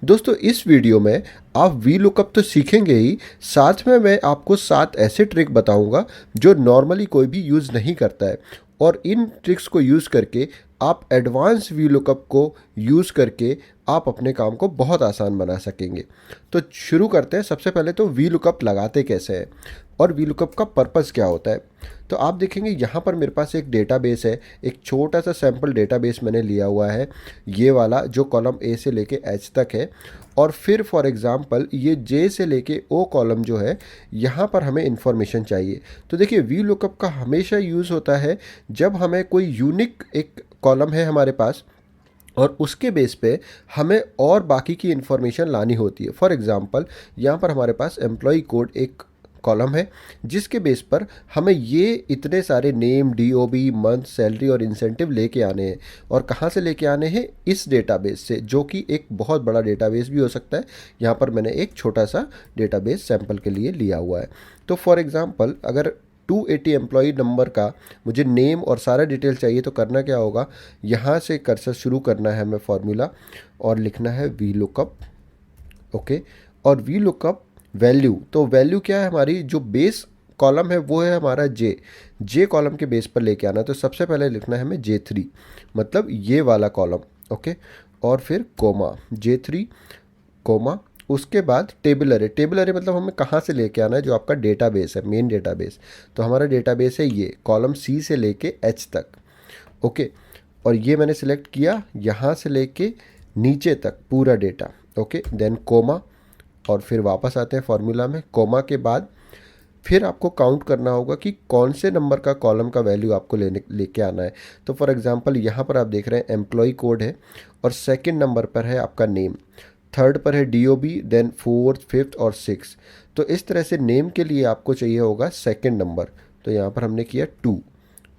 दोस्तों इस वीडियो में आप वी लुकअप तो सीखेंगे ही, साथ में मैं आपको 7 ऐसे ट्रिक बताऊंगा जो नॉर्मली कोई भी यूज़ नहीं करता है। और इन ट्रिक्स को यूज़ करके आप एडवांस वी लुकअप को यूज़ करके आप अपने काम को बहुत आसान बना सकेंगे। तो शुरू करते हैं। सबसे पहले तो वी लुकअप लगाते कैसे हैं और वी लुकअप का पर्पज़ क्या होता है। तो आप देखेंगे यहाँ पर मेरे पास एक डेटाबेस है, एक छोटा सा सैम्पल डेटाबेस मैंने लिया हुआ है, ये वाला जो कॉलम ए से लेके एच तक है। और फिर फॉर एग्ज़ाम्पल ये जे से लेके ओ कॉलम जो है, यहाँ पर हमें इन्फॉर्मेशन चाहिए। तो देखिए वी लुकअप का हमेशा यूज़ होता है जब हमें कोई यूनिक एक कॉलम है हमारे पास और उसके बेस पे हमें और बाकी की इन्फॉर्मेशन लानी होती है। फॉर एग्ज़ाम्पल यहाँ पर हमारे पास एम्प्लॉय कोड एक कॉलम है जिसके बेस पर हमें ये इतने सारे नेम, डीओबी, मंथ, सैलरी और इंसेंटिव लेके आने हैं। और कहाँ से लेके आने हैं? इस डेटाबेस से, जो कि एक बहुत बड़ा डेटाबेस भी हो सकता है। यहाँ पर मैंने एक छोटा सा डेटाबेस सैंपल के लिए लिया हुआ है। तो फॉर एग्ज़ाम्पल अगर 280 एम्प्लॉई नंबर का मुझे नेम और सारा डिटेल चाहिए तो करना क्या होगा, यहाँ से कर्सर शुरू करना है हमें फॉर्मूला और लिखना है वी लुकअप। ओके, और वी लुकअप वैल्यू, तो वैल्यू क्या है हमारी, जो बेस कॉलम है वो है हमारा जे कॉलम के बेस पर लेके आना है। तो सबसे पहले लिखना है हमें J3, मतलब ये वाला कॉलम। ओके, और फिर कोमा J3 कोमा, उसके बाद टेबल अरे। टेबल अरे मतलब हमें कहाँ से लेके आना है, जो आपका डेटाबेस है, मेन डेटाबेस। तो हमारा डेटाबेस है ये कॉलम सी से लेके एच तक। ओके, और ये मैंने सिलेक्ट किया, यहाँ से लेके नीचे तक पूरा डेटा। ओके, देन कोमा, और फिर वापस आते हैं फॉर्मूला में। कोमा के बाद फिर आपको काउंट करना होगा कि कौन से नंबर का कॉलम का वैल्यू आपको लेके आना है। तो फॉर एग्जांपल यहाँ पर आप देख रहे हैं एम्प्लॉय कोड है और सेकंड नंबर पर है आपका नेम, थर्ड पर है डीओबी, देन फोर्थ, फिफ्थ और सिक्स। तो इस तरह से नेम के लिए आपको चाहिए होगा सेकंड नंबर। तो यहाँ पर हमने किया 2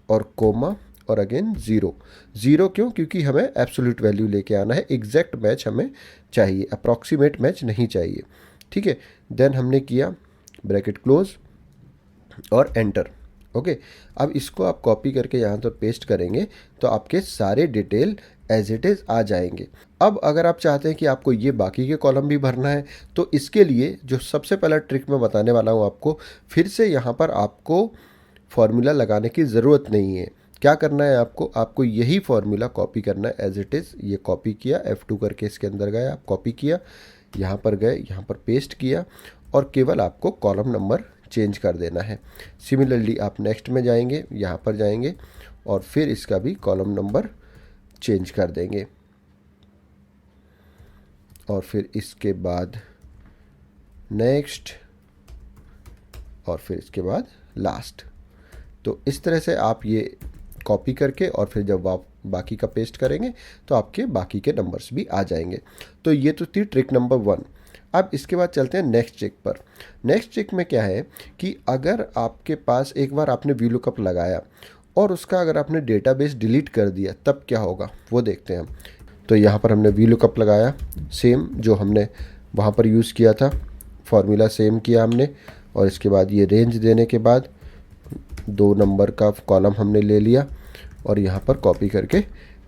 और कोमा और अगेन ज़ीरो। ज़ीरो क्यों? क्योंकि हमें एब्सोल्यूट वैल्यू लेके आना है, एग्जैक्ट मैच हमें चाहिए, अप्रॉक्सीमेट मैच नहीं चाहिए। ठीक है, देन हमने किया ब्रैकेट क्लोज और एंटर। ओके, अब इसको आप कॉपी करके यहाँ तो पेस्ट करेंगे तो आपके सारे डिटेल एज इट इज़ आ जाएंगे। अब अगर आप चाहते हैं कि आपको ये बाकी के कॉलम भी भरना है तो इसके लिए जो सबसे पहला ट्रिक मैं बताने वाला हूँ आपको, फिर से यहाँ पर आपको फॉर्मूला लगाने की ज़रूरत नहीं है। क्या करना है आपको यही फॉर्मूला कॉपी करना है एज इट इज़। ये कॉपी किया, F2 करके इसके अंदर गए, आप कॉपी किया, यहाँ पर गए, यहाँ पर पेस्ट किया और केवल आपको कॉलम नंबर चेंज कर देना है। सिमिलरली आप नेक्स्ट में जाएंगे, यहाँ पर जाएंगे और फिर इसका भी कॉलम नंबर चेंज कर देंगे और फिर इसके बाद नेक्स्ट और फिर इसके बाद लास्ट। तो इस तरह से आप ये कॉपी करके और फिर जब आप बाकी का पेस्ट करेंगे तो आपके बाकी के नंबर्स भी आ जाएंगे। तो ये तो थी ट्रिक नंबर 1। अब इसके बाद चलते हैं नेक्स्ट ट्रिक पर। नेक्स्ट ट्रिक में क्या है कि अगर आपके पास एक बार आपने वी लुकअप लगाया और उसका अगर आपने डेटाबेस डिलीट कर दिया तब क्या होगा वो देखते हैं हम। तो यहाँ पर हमने वी लुकअप लगाया, सेम जो हमने वहाँ पर यूज़ किया था, फॉर्मूला सेम किया हमने। और इसके बाद ये रेंज देने के बाद 2 नंबर का कॉलम हमने ले लिया और यहाँ पर कॉपी करके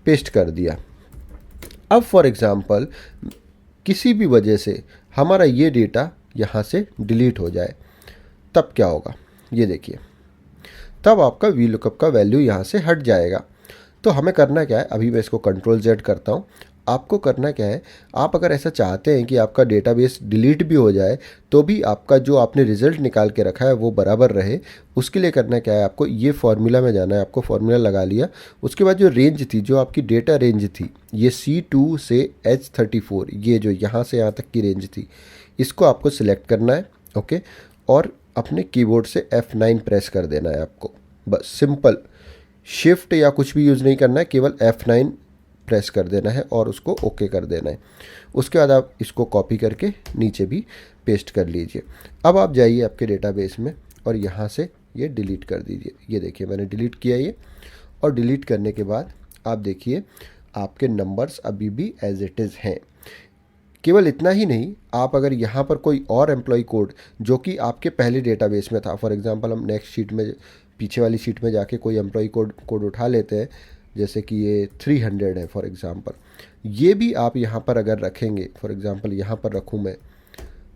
पेस्ट कर दिया। अब फॉर एग्ज़ाम्पल किसी भी वजह से हमारा ये डेटा यहाँ से डिलीट हो जाए तब क्या होगा, ये देखिए। तब आपका वी लुकअप का वैल्यू यहाँ से हट जाएगा। तो हमें करना क्या है, अभी मैं इसको कंट्रोल Z करता हूँ। आपको करना क्या है, आप अगर ऐसा चाहते हैं कि आपका डेटाबेस डिलीट भी हो जाए तो भी आपका जो आपने रिज़ल्ट निकाल के रखा है वो बराबर रहे, उसके लिए करना क्या है, आपको ये फार्मूला में जाना है। आपको फार्मूला लगा लिया, उसके बाद जो रेंज थी, जो आपकी डेटा रेंज थी, ये C2 से H34, ये जो यहाँ से यहाँ तक की रेंज थी, इसको आपको सिलेक्ट करना है। ओके, और अपने कीबोर्ड से F9 प्रेस कर देना है आपको। बस सिंपल, शिफ्ट या कुछ भी यूज़ नहीं करना है, केवल F9 प्रेस कर देना है और उसको ओके कर देना है। उसके बाद आप इसको कॉपी करके नीचे भी पेस्ट कर लीजिए। अब आप जाइए आपके डेटाबेस में और यहाँ से ये डिलीट कर दीजिए। ये देखिए मैंने डिलीट किया ये, और डिलीट करने के बाद आप देखिए आपके नंबर्स अभी भी एज इट इज़ हैं। केवल इतना ही नहीं, आप अगर यहाँ पर कोई और एम्प्लॉय कोड जो कि आपके पहले डेटाबेस में था, फॉर एग्जांपल हम नेक्स्ट शीट में, पीछे वाली शीट में जाके कोई एम्प्लॉय कोड उठा लेते हैं, जैसे कि ये 300 है फॉर एग्ज़ाम्पल, ये भी आप यहाँ पर अगर रखेंगे, फॉर एग्ज़ाम्पल यहाँ पर रखूँ मैं,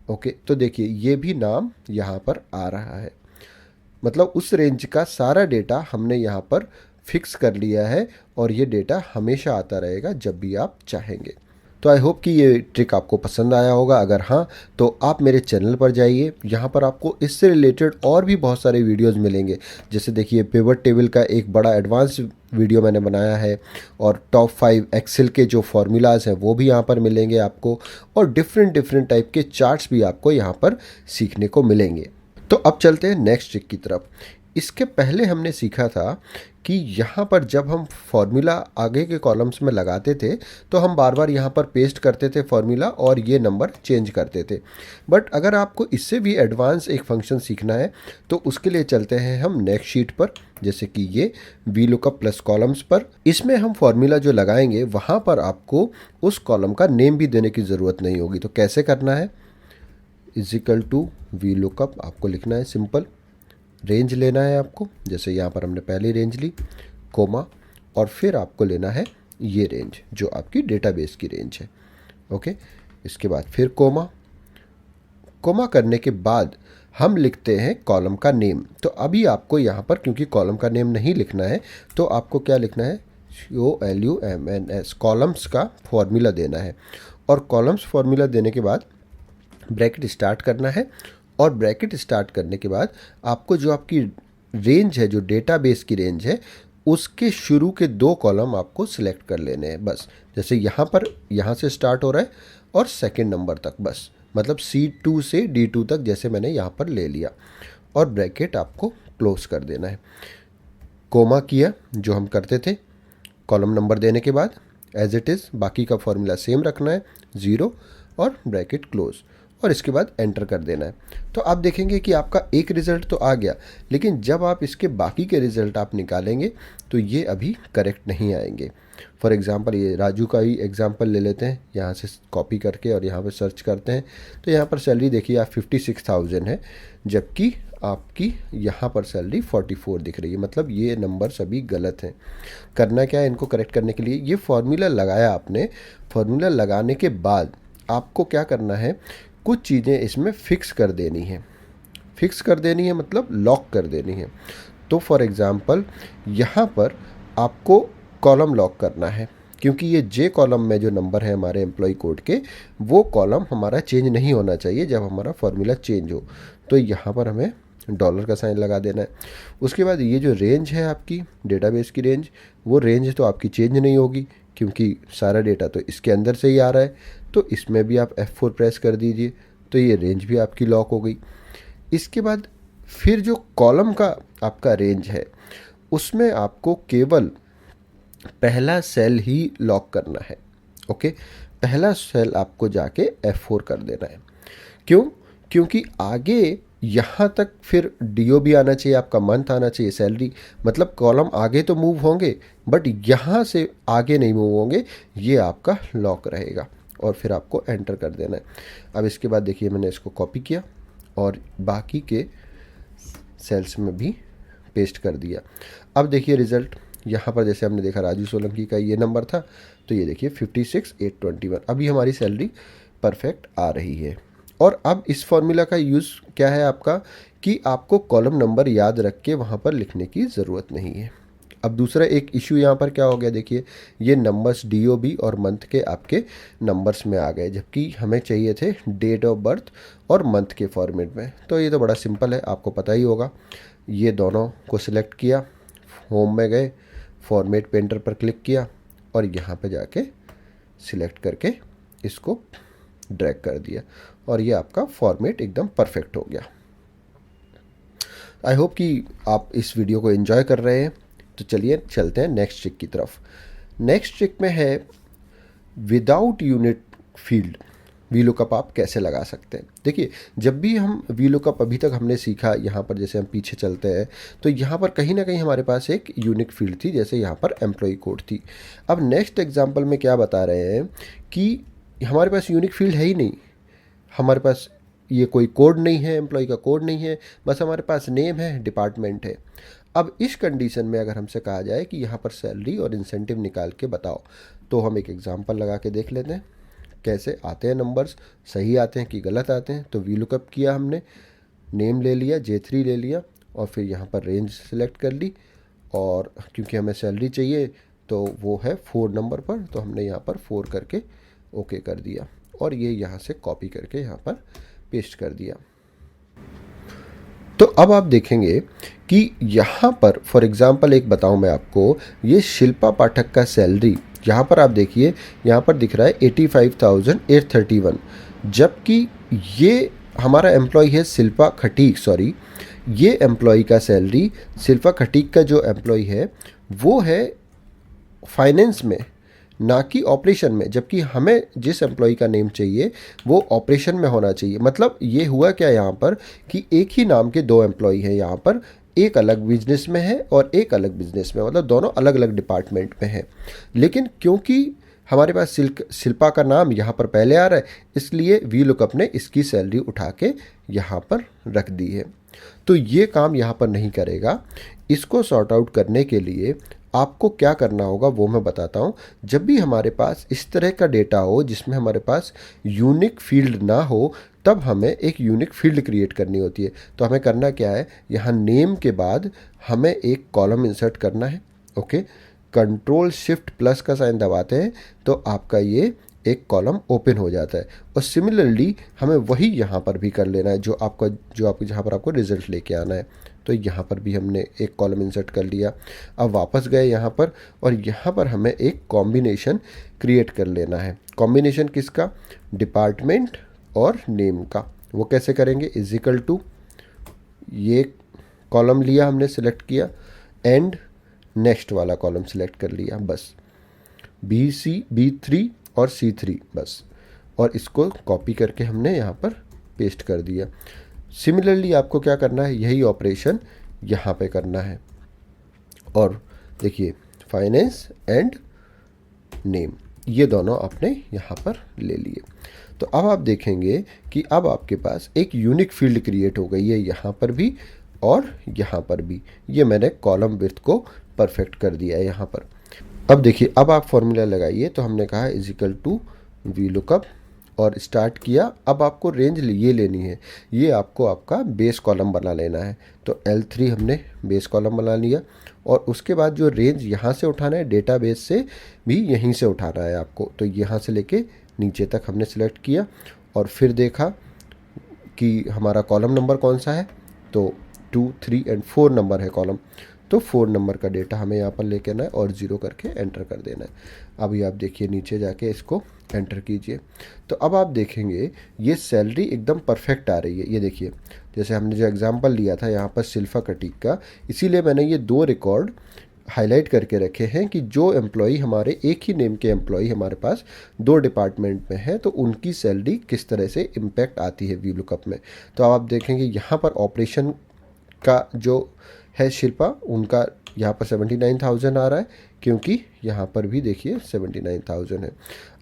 ओके, तो देखिए ये भी नाम यहाँ पर आ रहा है। मतलब उस रेंज का सारा डेटा हमने यहाँ पर फिक्स कर लिया है और ये डेटा हमेशा आता रहेगा जब भी आप चाहेंगे। तो आई होप कि ये ट्रिक आपको पसंद आया होगा। अगर हाँ, तो आप मेरे चैनल पर जाइए, यहाँ पर आपको इससे रिलेटेड और भी बहुत सारे वीडियोस मिलेंगे। जैसे देखिए पिवट टेबल का एक बड़ा एडवांस वीडियो मैंने बनाया है, और टॉप 5 एक्सेल के जो फॉर्मूलाज हैं वो भी यहाँ पर मिलेंगे आपको, और डिफरेंट टाइप के चार्ट्स भी आपको यहाँ पर सीखने को मिलेंगे। तो अब चलते हैं नेक्स्ट ट्रिक की तरफ। इसके पहले हमने सीखा था कि यहाँ पर जब हम फॉर्मूला आगे के कॉलम्स में लगाते थे तो हम बार बार यहाँ पर पेस्ट करते थे फॉर्मूला और ये नंबर चेंज करते थे। बट अगर आपको इससे भी एडवांस एक फंक्शन सीखना है तो उसके लिए चलते हैं हम नेक्स्ट शीट पर, जैसे कि ये वी लुकअप प्लस कॉलम्स पर। इसमें हम फॉर्मूला जो लगाएंगे वहाँ पर आपको उस कॉलम का नेम भी देने की ज़रूरत नहीं होगी। तो कैसे करना है, इजिकल टू वी लुकअप आपको लिखना है, सिंपल रेंज लेना है आपको, जैसे यहाँ पर हमने पहली रेंज ली, कोमा, और फिर आपको लेना है ये रेंज जो आपकी डेटाबेस की रेंज है। ओके, इसके बाद फिर कोमा, कोमा करने के बाद हम लिखते हैं कॉलम का नेम। तो अभी आपको यहाँ पर क्योंकि कॉलम का नेम नहीं लिखना है तो आपको क्या लिखना है, COLUMNS, कॉलम्स का फॉर्मूला देना है। और कॉलम्स फॉर्मूला देने के बाद ब्रैकेट स्टार्ट करना है, और ब्रैकेट स्टार्ट करने के बाद आपको जो आपकी रेंज है, जो डेटाबेस की रेंज है, उसके शुरू के 2 कॉलम आपको सिलेक्ट कर लेने हैं बस। जैसे यहाँ पर यहाँ से स्टार्ट हो रहा है और सेकंड नंबर तक, बस मतलब C2 से D2 तक जैसे मैंने यहाँ पर ले लिया, और ब्रैकेट आपको क्लोज कर देना है। कोमा किया जो हम करते थे कॉलम नंबर देने के बाद, एज इट इज़ बाकी का फॉर्मूला सेम रखना है, 0 और ब्रैकेट क्लोज, और इसके बाद एंटर कर देना है। तो आप देखेंगे कि आपका एक रिज़ल्ट तो आ गया, लेकिन जब आप इसके बाकी के रिज़ल्ट आप निकालेंगे तो ये अभी करेक्ट नहीं आएंगे। फॉर एग्ज़ाम्पल ये राजू का ही एग्ज़ाम्पल ले लेते हैं, यहाँ से कॉपी करके और यहाँ पर सर्च करते हैं तो यहाँ पर सैलरी देखिए आप 56,000 है, जबकि आपकी यहाँ पर सैलरी 44 दिख रही है। मतलब ये नंबर सभी गलत हैं। करना क्या है इनको करेक्ट करने के लिए, ये फॉर्मूला लगाया आपने, फॉर्मूला लगाने के बाद आपको क्या करना है, कुछ चीज़ें इसमें फिक्स कर देनी है। फिक्स कर देनी है मतलब लॉक कर देनी है। तो फॉर एग्ज़ाम्पल यहाँ पर आपको कॉलम लॉक करना है, क्योंकि ये जे कॉलम में जो नंबर है हमारे एम्प्लॉय कोड के, वो कॉलम हमारा चेंज नहीं होना चाहिए जब हमारा फॉर्मूला चेंज हो। तो यहाँ पर हमें डॉलर का साइन लगा देना है। उसके बाद ये जो रेंज है आपकी डेटाबेस की रेंज, वो रेंज तो आपकी चेंज नहीं होगी क्योंकि सारा डेटा तो इसके अंदर से ही आ रहा है। तो इसमें भी आप F4 प्रेस कर दीजिए, तो ये रेंज भी आपकी लॉक हो गई। इसके बाद फिर जो कॉलम का आपका रेंज है उसमें आपको केवल पहला सेल ही लॉक करना है। ओके, पहला सेल आपको जाके F4 कर देना है। क्यों? क्योंकि आगे यहाँ तक फिर DO भी आना चाहिए, आपका मंथ आना चाहिए, सैलरी, मतलब कॉलम आगे तो मूव होंगे बट यहाँ से आगे नहीं मूव होंगे, ये आपका लॉक रहेगा। और फिर आपको एंटर कर देना है। अब इसके बाद देखिए मैंने इसको कॉपी किया और बाकी के सेल्स में भी पेस्ट कर दिया। अब देखिए रिज़ल्ट, यहाँ पर जैसे हमने देखा राजू सोलंकी का ये नंबर था, तो ये देखिए 56,821, अभी हमारी सैलरी परफेक्ट आ रही है। और अब इस फॉर्मूला का यूज़ क्या है आपका, कि आपको कॉलम नंबर याद रख के वहाँ पर लिखने की ज़रूरत नहीं है। अब दूसरा एक इशू यहाँ पर क्या हो गया, देखिए ये नंबर्स DOB और मंथ के आपके नंबर्स में आ गए, जबकि हमें चाहिए थे डेट ऑफ बर्थ और मंथ के फॉर्मेट में। तो ये तो बड़ा सिंपल है, आपको पता ही होगा। ये दोनों को सिलेक्ट किया, होम में गए, फॉर्मेट पेंटर पर क्लिक किया और यहाँ पे जाके सिलेक्ट करके इसको ड्रैग कर दिया, और ये आपका फॉर्मेट एकदम परफेक्ट हो गया। आई होप कि आप इस वीडियो को एंजॉय कर रहे हैं। तो चलिए चलते हैं नेक्स्ट ट्रिक की तरफ। नेक्स्ट ट्रिक में है without unit field V lookup आप कैसे लगा सकते हैं। देखिए जब भी हम वी लुकअप अभी तक हमने सीखा, यहाँ पर जैसे हम पीछे चलते हैं तो यहाँ पर कहीं ना कहीं हमारे पास एक यूनिक फील्ड थी, जैसे यहाँ पर एम्प्लॉय कोड थी। अब नेक्स्ट एग्जांपल में क्या बता रहे हैं कि हमारे पास यूनिक फील्ड है ही नहीं, हमारे पास ये कोई कोड नहीं है, एम्प्लॉय का कोड नहीं है, बस हमारे पास नेम है, डिपार्टमेंट है। अब इस कंडीशन में अगर हमसे कहा जाए कि यहाँ पर सैलरी और इंसेंटिव निकाल के बताओ, तो हम एक एग्जांपल लगा के देख लेते हैं कैसे आते हैं नंबर्स, सही आते हैं कि गलत आते हैं। तो वी लुकअप किया हमने, नेम ले लिया, J3 ले लिया और फिर यहाँ पर रेंज सेलेक्ट कर ली, और क्योंकि हमें सैलरी चाहिए तो वो है 4 नंबर पर, तो हमने यहाँ पर 4 करके ओके कर दिया और ये यहाँ से कॉपी करके यहाँ पर पेस्ट कर दिया। तो अब आप देखेंगे कि यहाँ पर फॉर एग्ज़ाम्पल एक बताऊँ मैं आपको, ये शिल्पा पाठक का सैलरी यहाँ पर आप देखिए, यहाँ पर दिख रहा है 85,831, जबकि ये हमारा एम्प्लॉय है शिल्पा खटीक, सॉरी ये एम्प्लॉय का सैलरी, शिल्पा खटीक का जो एम्प्लॉय है वो है फाइनेंस में, ना कि ऑपरेशन में, जबकि हमें जिस एम्प्लॉय का नेम चाहिए वो ऑपरेशन में होना चाहिए। मतलब ये हुआ क्या यहाँ पर कि एक ही नाम के दो एम्प्लॉय हैं यहाँ पर, एक अलग बिजनेस में है और एक अलग बिजनेस में, मतलब दोनों अलग अलग डिपार्टमेंट में है। लेकिन क्योंकि हमारे पास शिल्पा का नाम यहाँ पर पहले आ रहा है, इसलिए वी लुकअप ने इसकी सैलरी उठा के यहाँ पर रख दी है। तो ये काम यहाँ पर नहीं करेगा। इसको सॉर्ट आउट करने के लिए आपको क्या करना होगा वो मैं बताता हूँ। जब भी हमारे पास इस तरह का डेटा हो जिसमें हमारे पास यूनिक फील्ड ना हो, तब हमें एक यूनिक फील्ड क्रिएट करनी होती है। तो हमें करना क्या है, यहाँ नेम के बाद हमें एक कॉलम इंसर्ट करना है। ओके, Ctrl+Shift+ का साइन दबाते हैं तो आपका ये एक कॉलम ओपन हो जाता है। और सिमिलरली हमें वही यहाँ पर भी कर लेना है, जो आपको जहाँ पर आपको रिजल्ट लेके आना है। तो यहाँ पर भी हमने एक कॉलम इंसर्ट कर लिया। अब वापस गए यहाँ पर, और यहाँ पर हमें एक कॉम्बिनेशन क्रिएट कर लेना है। कॉम्बिनेशन किसका, डिपार्टमेंट और नेम का। वो कैसे करेंगे, = ये कॉलम लिया हमने, सिलेक्ट किया, एंड नेक्स्ट वाला कॉलम सिलेक्ट कर लिया, बस B3 और C3 बस, और इसको कॉपी करके हमने यहाँ पर पेस्ट कर दिया। सिमिलरली आपको क्या करना है, यही ऑपरेशन यहाँ पे करना है। और देखिए फाइनेंस एंड नेम, ये दोनों आपने यहाँ पर ले लिए। तो अब आप देखेंगे कि अब आपके पास एक यूनिक फील्ड क्रिएट हो गई है यहाँ पर भी और यहाँ पर भी। ये मैंने कॉलम विड्थ को परफेक्ट कर दिया है यहाँ पर। अब देखिए, अब आप फॉर्मूला लगाइए। तो हमने कहा = वी लुकअप और स्टार्ट किया। अब आपको रेंज ये लेनी है, ये आपको आपका बेस कॉलम बना लेना है। तो L3 हमने बेस कॉलम बना लिया, और उसके बाद जो रेंज यहाँ से उठाना है, डेटाबेस से भी यहीं से उठाना है आपको। तो यहाँ से लेके नीचे तक हमने सेलेक्ट किया, और फिर देखा कि हमारा कॉलम नंबर कौन सा है। तो 2, 3 एंड 4 नंबर है कॉलम। तो 4 नंबर का डेटा हमें यहाँ पर लेके आना है और 0 करके एंटर कर देना है। अभी आप देखिए नीचे जाके इसको एंटर कीजिए। तो अब आप देखेंगे ये सैलरी एकदम परफेक्ट आ रही है। ये देखिए, जैसे हमने जो एग्जांपल लिया था यहाँ पर शिल्पा खटीक का, इसीलिए मैंने ये 2 रिकॉर्ड हाईलाइट करके रखे हैं कि जो एम्प्लॉई हमारे एक ही नेम के एम्प्लॉई हमारे पास 2 डिपार्टमेंट में है, तो उनकी सैलरी किस तरह से इम्पैक्ट आती है वी लुकअप में। तो अब आप देखेंगे यहाँ पर ऑपरेशन का जो है शिल्पा, उनका यहाँ पर 79,000 आ रहा है, क्योंकि यहाँ पर भी देखिए 79,000 है।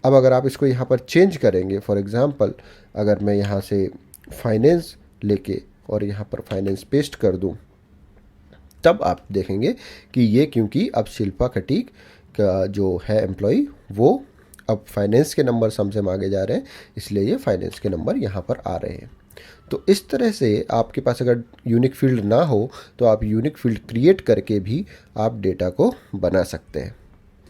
अब अगर आप इसको यहाँ पर चेंज करेंगे, फॉर एग्ज़ाम्पल अगर मैं यहाँ से फाइनेंस लेके और यहाँ पर फाइनेंस पेस्ट कर दूँ, तब आप देखेंगे कि ये, क्योंकि अब शिल्पा खटीक का जो है एम्प्लॉय, वो अब फाइनेंस के नंबर हमसे मांगे जा रहे हैं, इसलिए ये फाइनेंस के नंबर यहाँ पर आ रहे हैं। तो इस तरह से आपके पास अगर यूनिक फील्ड ना हो तो आप यूनिक फील्ड क्रिएट करके भी आप डेटा को बना सकते हैं।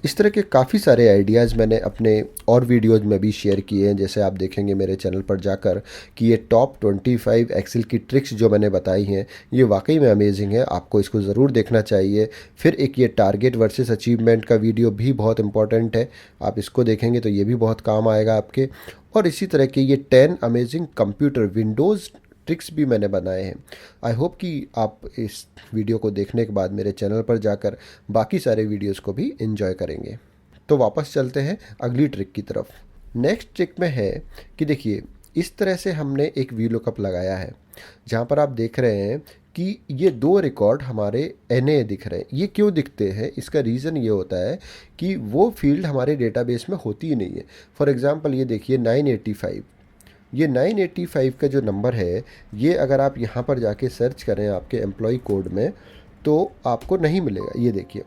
इस तरह के काफ़ी सारे आइडियाज़ मैंने अपने और वीडियोज़ में भी शेयर किए हैं। जैसे आप देखेंगे मेरे चैनल पर जाकर कि ये टॉप 25 एक्सेल की ट्रिक्स जो मैंने बताई हैं, ये वाकई में अमेजिंग है, आपको इसको ज़रूर देखना चाहिए। फिर एक ये टारगेट वर्सेस अचीवमेंट का वीडियो भी बहुत इंपॉर्टेंट है, आप इसको देखेंगे तो ये भी बहुत काम आएगा आपके। और इसी तरह के ये 10 अमेजिंग कंप्यूटर विंडोज़ ट्रिक्स भी मैंने बनाए हैं। आई होप कि आप इस वीडियो को देखने के बाद मेरे चैनल पर जाकर बाकी सारे वीडियोस को भी एंजॉय करेंगे। तो वापस चलते हैं अगली ट्रिक की तरफ। नेक्स्ट ट्रिक में है कि देखिए, इस तरह से हमने एक वी लुकअप लगाया है, जहाँ पर आप देख रहे हैं कि ये 2 रिकॉर्ड हमारे NA दिख रहे हैं। ये क्यों दिखते हैं, इसका रीज़न ये होता है कि वो फील्ड हमारे डेटाबेस में होती ही नहीं है। फॉर एग्ज़ाम्पल ये देखिए 985, ये 985 का जो नंबर है, ये अगर आप यहाँ पर जाके सर्च करें आपके एम्प्लॉय कोड में, तो आपको नहीं मिलेगा। ये देखिए,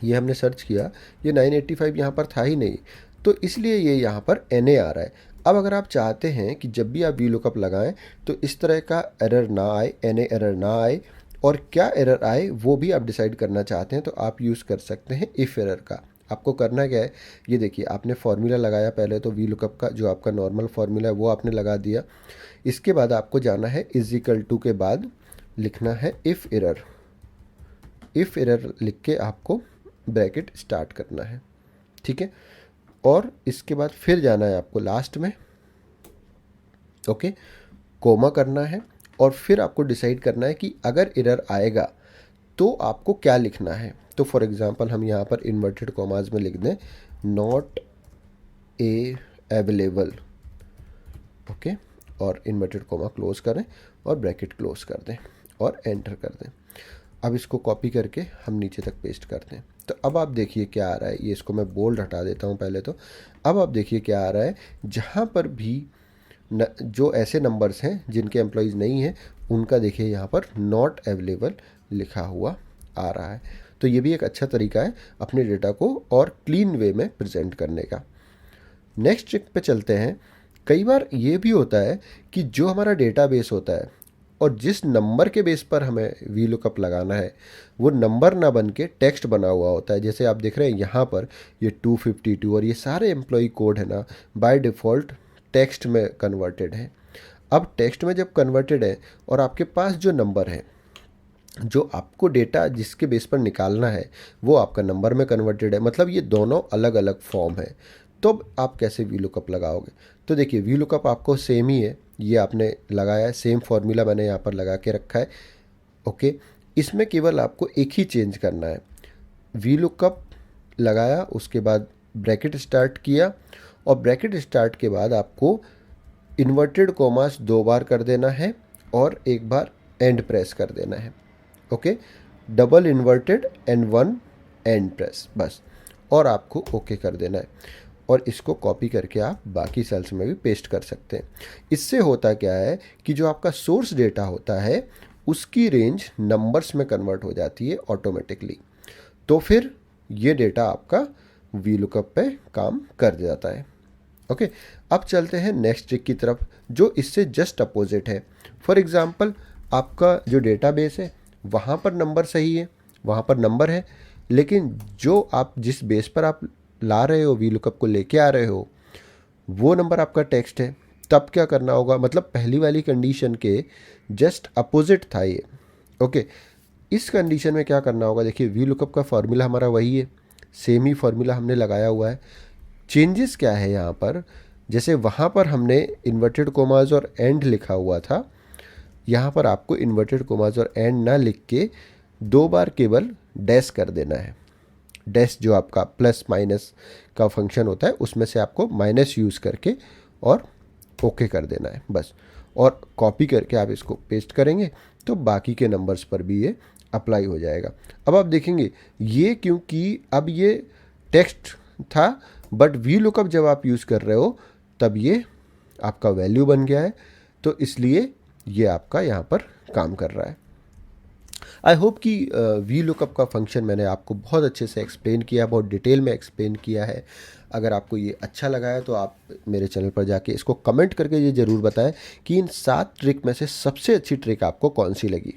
ये हमने सर्च किया, ये 985 यहाँ पर था ही नहीं, तो इसलिए ये यहाँ पर NA आ रहा है। अब अगर आप चाहते हैं कि जब भी आप वी लुकअप लगाएं तो इस तरह का एरर ना आए, NA एरर ना आए, और क्या एरर आए वो भी आप डिसाइड करना चाहते हैं, तो आप यूज़ कर सकते हैं इफ़ एरर का। आपको करना क्या है, ये देखिए, आपने फार्मूला लगाया पहले, तो वी लुकअप का जो आपका नॉर्मल फार्मूला है वो आपने लगा दिया। इसके बाद आपको जाना है इज इक्वल टू के बाद लिखना है इफ़ एरर। इफ़ एरर लिख के आपको ब्रैकेट स्टार्ट करना है, ठीक है। और इसके बाद फिर जाना है आपको लास्ट में, ओके, कोमा करना है, और फिर आपको डिसाइड करना है कि अगर एरर आएगा तो आपको क्या लिखना है। तो फॉर एग्जांपल हम यहाँ पर इन्वर्टेड कॉमाज में लिख दें नॉट ए अवेलेबल, ओके, और इन्वर्टेड कॉमा क्लोज करें और ब्रैकेट क्लोज कर दें और एंटर कर दें। अब इसको कॉपी करके हम नीचे तक पेस्ट कर दें। तो अब आप देखिए क्या आ रहा है, ये इसको मैं बोल्ड हटा देता हूँ पहले तो। अब आप देखिए क्या आ रहा है, जहाँ पर भी जो ऐसे नंबर्स हैं जिनके एम्प्लॉयज़ नहीं हैं, उनका देखिए यहाँ पर नॉट अवेलेबल लिखा हुआ आ रहा है। तो ये भी एक अच्छा तरीका है अपने डेटा को और क्लीन वे में प्रेजेंट करने का। नेक्स्ट ट्रिक पे चलते हैं। कई बार ये भी होता है कि जो हमारा डेटाबेस होता है और जिस नंबर के बेस पर हमें वी लुकअप लगाना है, वो नंबर ना बन के टेक्स्ट बना हुआ होता है। जैसे आप देख रहे हैं यहाँ पर ये 252 और ये सारे एम्प्लॉय कोड है ना, बाय डिफ़ॉल्ट टेक्स्ट में कन्वर्टेड है। अब टेक्स्ट में जब कन्वर्टेड है और आपके पास जो नंबर है, जो आपको डेटा जिसके बेस पर निकालना है, वो आपका नंबर में कन्वर्टेड है, मतलब ये दोनों अलग अलग फॉर्म है। तो अब आप कैसे वी लुकअप लगाओगे? तो देखिए, वी लुकअप आपको सेम ही है, ये आपने लगाया है, सेम फॉर्मूला मैंने यहाँ पर लगा के रखा है, ओके। इसमें केवल आपको एक ही चेंज करना है, वी लुकअप लगाया, उसके बाद ब्रैकेट स्टार्ट किया, और ब्रैकेट स्टार्ट के बाद आपको इन्वर्टेड कॉमास 2 बार कर देना है और एक बार एंड प्रेस कर देना है, okay. Double inverted and 1 and press, बस, और आपको ओके कर देना है। और इसको कॉपी करके आप बाकी सेल्स में भी पेस्ट कर सकते हैं। इससे होता क्या है कि जो आपका सोर्स डेटा होता है उसकी रेंज नंबर्स में कन्वर्ट हो जाती है ऑटोमेटिकली। तो फिर ये डेटा आपका वी लुकअप पे काम कर जाता है, ओके। अब चलते हैं नेक्स्ट ट्रिक की तरफ, जो इससे जस्ट अपोजिट है। फॉर एग्जांपल, आपका जो डेटाबेस है वहाँ पर नंबर सही है, वहाँ पर नंबर है, लेकिन जो आप जिस बेस पर आप ला रहे हो, वी लुकअप को लेके आ रहे हो, वो नंबर आपका टेक्स्ट है। तब क्या करना होगा, मतलब पहली वाली कंडीशन के जस्ट अपोजिट था ये, ओके। इस कंडीशन में क्या करना होगा, देखिए वी लुकअप का फार्मूला हमारा वही है, सेम ही फार्मूला हमने लगाया हुआ है। चेंजेस क्या है यहाँ पर, जैसे वहाँ पर हमने इन्वर्टेड कोमाज और एंड लिखा हुआ था, यहाँ पर आपको इन्वर्टेड कोमाज और एंड ना लिख के 2 बार केवल डैश कर देना है। डैश जो आपका प्लस माइनस का फंक्शन होता है, उसमें से आपको माइनस यूज़ करके और ओके कर देना है, बस। और कॉपी करके आप इसको पेस्ट करेंगे तो बाकी के नंबर्स पर भी ये अप्लाई हो जाएगा। अब आप देखेंगे ये, क्योंकि अब ये टेक्स्ट था, बट वी लुकअप जब आप यूज़ कर रहे हो तब ये आपका वैल्यू बन गया है, तो इसलिए ये आपका यहाँ पर काम कर रहा है। आई होप कि वी लुकअप का फंक्शन मैंने आपको बहुत अच्छे से एक्सप्लेन किया, बहुत डिटेल में एक्सप्लेन किया है। अगर आपको ये अच्छा लगा है तो आप मेरे चैनल पर जाके इसको कमेंट करके ये ज़रूर बताएं कि इन 7 ट्रिक में से सबसे अच्छी ट्रिक आपको कौन सी लगी।